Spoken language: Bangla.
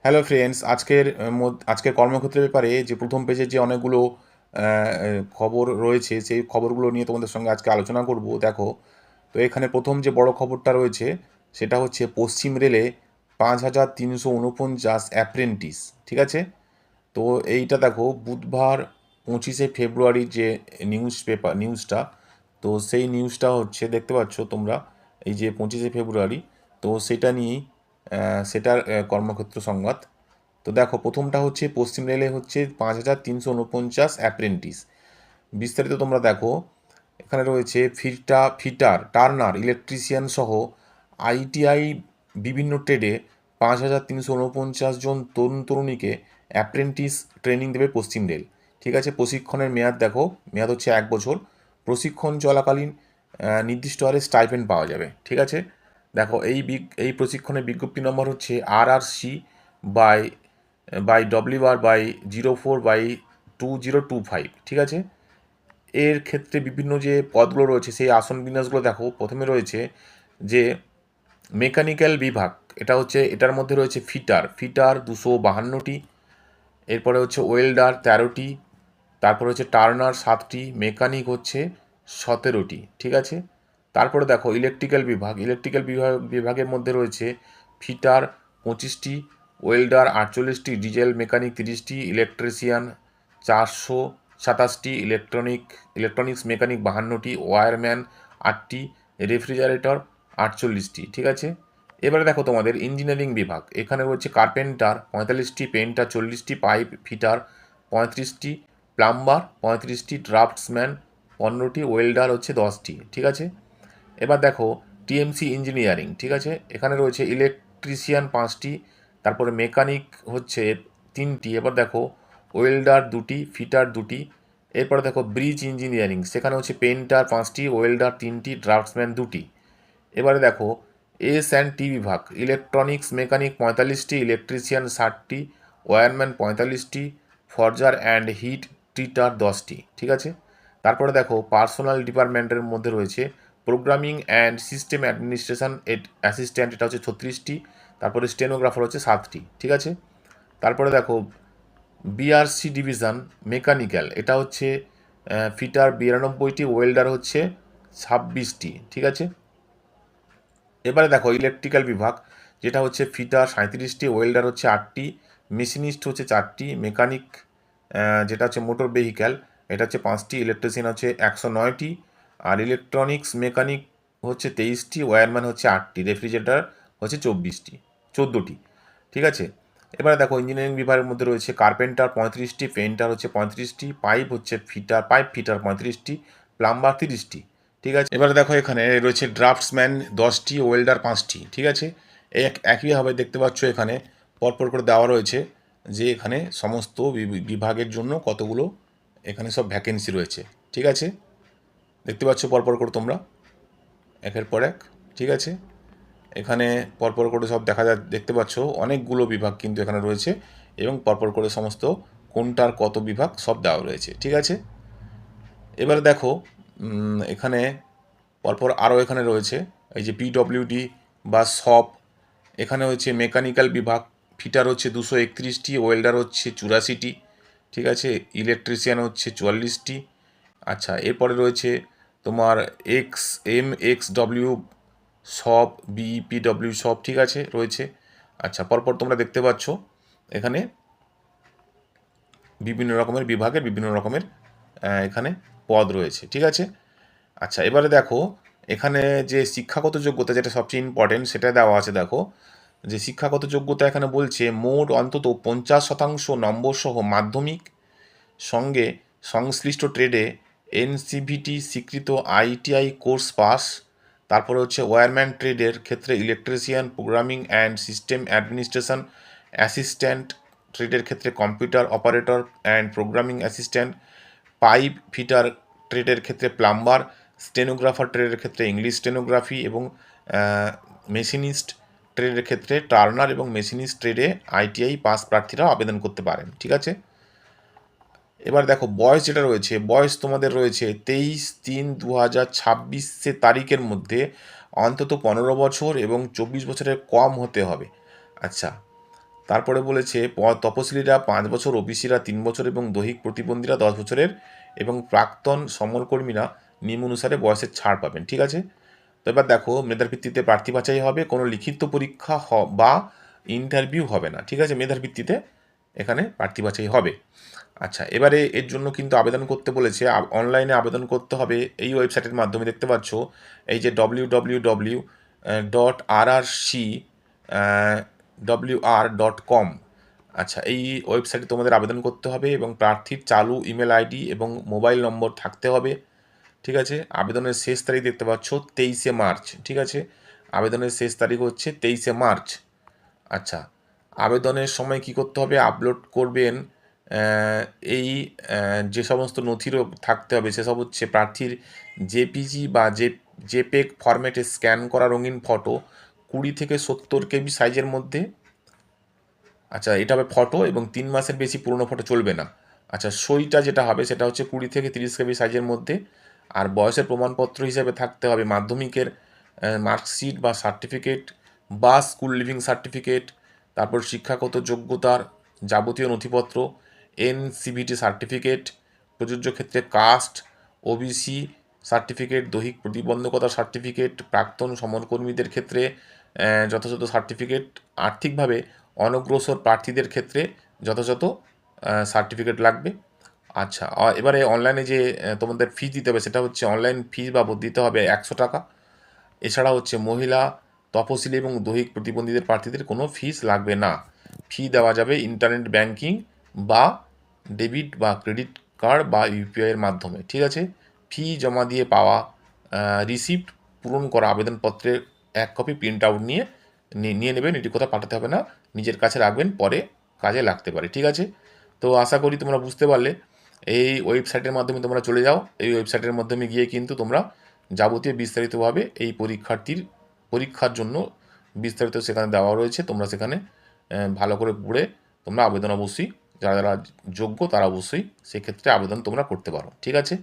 হ্যালো ফ্রেন্ডস, আজকের কর্মক্ষেত্রের ব্যাপারে যে প্রথম পেজে যে অনেকগুলো খবর রয়েছে, সেই খবরগুলো নিয়ে তোমাদের সঙ্গে আজকে আলোচনা করব। দেখো, তো এখানে প্রথম যে বড় খবরটা রয়েছে সেটা হচ্ছে পশ্চিম রেলে 5,349 অ্যাপ্রেন্টিস। ঠিক আছে, তো এইটা দেখো বুধবার 25শে ফেব্রুয়ারির যে নিউজটা, তো সেই নিউজটা হচ্ছে দেখতে পাচ্ছ তোমরা, এই যে 25শে ফেব্রুয়ারি, তো সেটা নিয়েই সেটার কর্মক্ষেত্র সংবাদ। তো দেখো, প্রথমটা হচ্ছে পশ্চিম রেলে হচ্ছে 5,349 অ্যাপ্রেন্টিস। বিস্তারিত তোমরা দেখো, এখানে রয়েছে ফিটার, টার্নার, ইলেকট্রিশিয়ান সহ আইটিআই বিভিন্ন ট্রেডে 5,349 জন তরুণ তরুণীকে অ্যাপ্রেন্টিস ট্রেনিং দেবে পশ্চিম রেল। ঠিক আছে, প্রশিক্ষণের মেয়াদ দেখো, মেয়াদ হচ্ছে 1 বছর। প্রশিক্ষণ চলাকালীন নির্দিষ্ট হারে স্টাইপেন্ড পাওয়া যাবে। ঠিক আছে, দেখো এই প্রশিক্ষণের বিজ্ঞপ্তি নম্বর হচ্ছে RRC বাই WR/04/2025। ঠিক আছে, এর ক্ষেত্রে বিভিন্ন যে পদগুলো রয়েছে সেই আসন বিন্যাসগুলো দেখো। প্রথমে রয়েছে যে মেকানিক্যাল বিভাগ, এটার মধ্যে রয়েছে ফিটার 252টি, এরপরে হচ্ছে ওয়েল্ডার 13টি, তারপরে হচ্ছে টার্নার 7টি, মেকানিক হচ্ছে 17টি। ঠিক আছে, তারপরে দেখো ইলেকট্রিক্যাল বিভাগের মধ্যে রয়েছে ফিটার 25টি, ওয়েল্ডার 48টি, ডিজেল মেকানিক 30টি, ইলেকট্রিশিয়ান 427টি, ইলেকট্রনিক্স মেকানিক 52টি, ওয়্যারম্যান 8টি, রেফ্রিজারেটর 48টি। ঠিক আছে, এবারে দেখো তোমাদের ইঞ্জিনিয়ারিং বিভাগ, এখানে রয়েছে কার্পেন্টার 45টি, পেন্টার 40টি, পাইপ ফিটার 35টি, প্লাম্বার 35টি, ড্রাফটসম্যান 15টি, ওয়েল্ডার হচ্ছে 10টি। ঠিক আছে, এবার দেখো টিএমসি ইঞ্জিনিয়ারিং। ঠিক আছে, এখানে রয়েছে ইলেকট্রিশিয়ান 5টি, তারপরে মেকানিক হচ্ছে 3টি, এবার দেখো ওয়েল্ডার 2টি, ফিটার 2টি। এরপরে দেখো ব্রিজ ইঞ্জিনিয়ারিং, সেখানে হচ্ছে পেন্টার 5টি, ওয়েল্ডার 3টি, ড্রাফটসম্যান 2টি। এবারে দেখো S&T বিভাগ, ইলেকট্রনিক্স মেকানিক 45টি, ইলেকট্রিশিয়ান 60টি, ওয়্যারম্যান 45টি, ফর্জার অ্যান্ড হিট ট্রিটার 10টি। ঠিক আছে, তারপরে দেখো পার্সোনাল ডিপার্টমেন্টের মধ্যে রয়েছে programming and system administration assistant, এটা হচ্ছে 36টি, তারপরে স্টেনোগ্রাফার হচ্ছে 7টি। ঠিক আছে, তারপরে দেখো বিআরসি ডিভিশন মেকানিক্যাল, এটা হচ্ছে ফিটার 92টি, ওয়েল্ডার হচ্ছে 26টি। ঠিক আছে, এবারে দেখো ইলেকট্রিক্যাল বিভাগ, যেটা হচ্ছে ফিটার 37টি, ওয়েল্ডার হচ্ছে 8টি, মেশিনিস্ট হচ্ছে 4টি, মেকানিক যেটা হচ্ছে মোটর ভেহিক্যাল, এটা হচ্ছে 5টি, ইলেকট্রিশিয়ান হচ্ছে 109টি, আর ইলেকট্রনিক্স মেকানিক হচ্ছে 23টি, ওয়্যারম্যান হচ্ছে 8টি, রেফ্রিজারেটর হচ্ছে 14টি। ঠিক আছে, এবারে দেখো ইঞ্জিনিয়ারিং বিভাগের মধ্যে রয়েছে কার্পেন্টার 35টি, পেন্টার হচ্ছে 35টি, পাইপ ফিটার 35টি, প্লাম্বার 30টি। ঠিক আছে, এবারে দেখো এখানে রয়েছে ড্রাফটসম্যান 10টি, ওয়েল্ডার 5টি। ঠিক আছে, একইভাবে দেখতে পাচ্ছ এখানে পরপর করে দেওয়া রয়েছে যে এখানে সমস্ত বিভাগের জন্য কতগুলো এখানে সব ভ্যাকেন্সি রয়েছে। ঠিক আছে, দেখতে পাচ্ছ পরপর করে তোমরা একের পর এক। ঠিক আছে, এখানে পরপর করে সব দেখতে পাচ্ছ অনেকগুলো বিভাগ কিন্তু এখানে রয়েছে, এবং পরপর করে সমস্ত কোনটার কত বিভাগ সব দেওয়া রয়েছে। ঠিক আছে, এবারে দেখো এখানে পরপর আরও এখানে রয়েছে এই যে পিডব্লিউডি বা শপ, এখানে হচ্ছে মেকানিক্যাল বিভাগ, ফিটার হচ্ছে 231টি, ওয়েল্ডার হচ্ছে 84টি। ঠিক আছে, ইলেকট্রিশিয়ান হচ্ছে 44টি। আচ্ছা, এরপরে রয়েছে তোমার এক্স ডব্লিউ শপ, বিইপিডব্লিউ শপ। ঠিক আছে, রয়েছে। আচ্ছা, পরপর তোমরা দেখতে পাচ্ছ এখানে বিভিন্ন রকমের বিভাগের বিভিন্ন রকমের এখানে পদ রয়েছে। ঠিক আছে, আচ্ছা, এবারে দেখো এখানে যে শিক্ষাগত যোগ্যতা, যেটা সবচেয়ে ইম্পর্টেন্ট, সেটা দেওয়া আছে। দেখো যে শিক্ষাগত যোগ্যতা এখানে বলছে মোট অন্তত 50% নম্বর সহ মাধ্যমিক সঙ্গে সংশ্লিষ্ট ট্রেডে এনসিভিটি স্বীকৃত আইটিআই কোর্স পাস। তারপরে হচ্ছে ওয়্যারম্যান ট্রেডের ক্ষেত্রে electrician, programming and system administration assistant, ট্রেডের ক্ষেত্রে computer operator and programming assistant, pipe fitter ট্রেডের ক্ষেত্রে প্লাম্বার, স্টেনোগ্রাফার ট্রেডের ক্ষেত্রে ইংলিশ স্টেনোগ্রাফি, এবং মেশিনিস্ট ট্রেডের ক্ষেত্রে টার্নার এবং মেশিনিস্ট ট্রেডে আইটিআই পাস প্রার্থীরা আবেদন করতে পারেন। ঠিক আছে, এবার দেখো বয়স যেটা রয়েছে, বয়স তোমাদের রয়েছে 23/3/2026 তারিখের মধ্যে অন্তত 15 বছর এবং 24 বছরের কম হতে হবে। আচ্ছা, তারপরে বলেছে তপশিলীরা 5 বছর, ওবিসিরা 3 বছর এবং দৈহিক প্রতিবন্ধীরা 10 বছরের এবং প্রাক্তন সমরকর্মীরা নিয়ম অনুসারে বয়সের ছাড় পাবেন। ঠিক আছে? তো এবার দেখো, মেধার ভিত্তিতে প্রার্থী বাছাই হবে, কোনো লিখিত পরীক্ষা বা ইন্টারভিউ হবে না। ঠিক আছে? মেধার ভিত্তিতে এখানে প্রার্থী বাছাই হবে। আচ্ছা, এবারে এর জন্য কিন্তু আবেদন করতে বলেছে, অনলাইনে আবেদন করতে হবে এই ওয়েবসাইটের মাধ্যমে। দেখতে পাচ্ছ এই যে www.rrc.wr.com। আচ্ছা, এই ওয়েবসাইটে তোমাদের আবেদন করতে হবে এবং প্রার্থীর চালু ইমেল আইডি এবং মোবাইল নম্বর থাকতে হবে। ঠিক আছে? আবেদনের শেষ তারিখ দেখতে পাচ্ছ 23শে মার্চ। ঠিক আছে? আবেদনের শেষ তারিখ হচ্ছে 23শে মার্চ। আচ্ছা, আবেদনের সময় কি করতে হবে? আপলোড করবেন এই যে সমস্ত নথিরও থাকতে হবে সেসব হচ্ছে প্রার্থীর জেপিজি বা জেপেগ ফরম্যাটে স্ক্যান করা রঙিন ফটো 20 থেকে 70 কেবি সাইজের মধ্যে। আচ্ছা, এটা হবে ফটো এবং 3 মাসের বেশি পুরনো ফটো চলবে না। আচ্ছা, সইটা যেটা হবে সেটা হচ্ছে 20 থেকে 30 কেবি সাইজের মধ্যে। আর বয়সের প্রমাণপত্র হিসেবে থাকতে হবে মাধ্যমিকের মার্কশিট বা সার্টিফিকেট বা স্কুল লিভিং সার্টিফিকেট, তারপর শিক্ষাগত যোগ্যতার যাবতীয় নথিপত্র, এনসিভিটি সার্টিফিকেট, প্রযোজ্য ক্ষেত্রে কাস্ট, ওবিসি সার্টিফিকেট, দৈহিক প্রতিবন্ধকতা সার্টিফিকেট, প্রাক্তন সমরকর্মীদের ক্ষেত্রে যথাযথ সার্টিফিকেট, আর্থিকভাবে অনগ্রসর প্রার্থীদের ক্ষেত্রে যথাযথ সার্টিফিকেট লাগবে। আচ্ছা, এবারে অনলাইনে যে তোমাদের ফি দিতে হবে সেটা হচ্ছে অনলাইন ফি বাবদ দিতে হবে 100 টাকা। এছাড়া হচ্ছে মহিলা, তপশিলি এবং দৈহিক প্রতিবন্ধীদের প্রার্থীদের কোনো ফিস লাগবে না। ফি দেওয়া যাবে ইন্টারনেট ব্যাংকিং বা ডেবিট বা ক্রেডিট কার্ড বা ইউপিআইয়ের মাধ্যমে। ঠিক আছে? ফি জমা দিয়ে পাওয়া রিসিপ্ট, পূরণ করা আবেদনপত্রের 1 কপি প্রিন্ট আউট নিয়ে নেবেন। এটি কোথাও পাঠাতে হবে না, নিজের কাছে রাখবেন, পরে কাজে লাগতে পারে। ঠিক আছে? তো আশা করি তোমরা বুঝতে পারলে। এই ওয়েবসাইটের মাধ্যমে তোমরা চলে যাও। এই ওয়েবসাইটের মাধ্যমে গিয়ে কিন্তু তোমরা যাবতীয় বিস্তারিতভাবে এই পরীক্ষার জন্য বিস্তারিত সেখানে দেওয়া রয়েছে। তোমরা সেখানে ভালো করে পড়ে তোমরা আবেদন অবশ্যই, যারা যারা যোগ্য তারা অবশ্যই সেক্ষেত্রে আবেদন তোমরা করতে পারো। ঠিক আছে?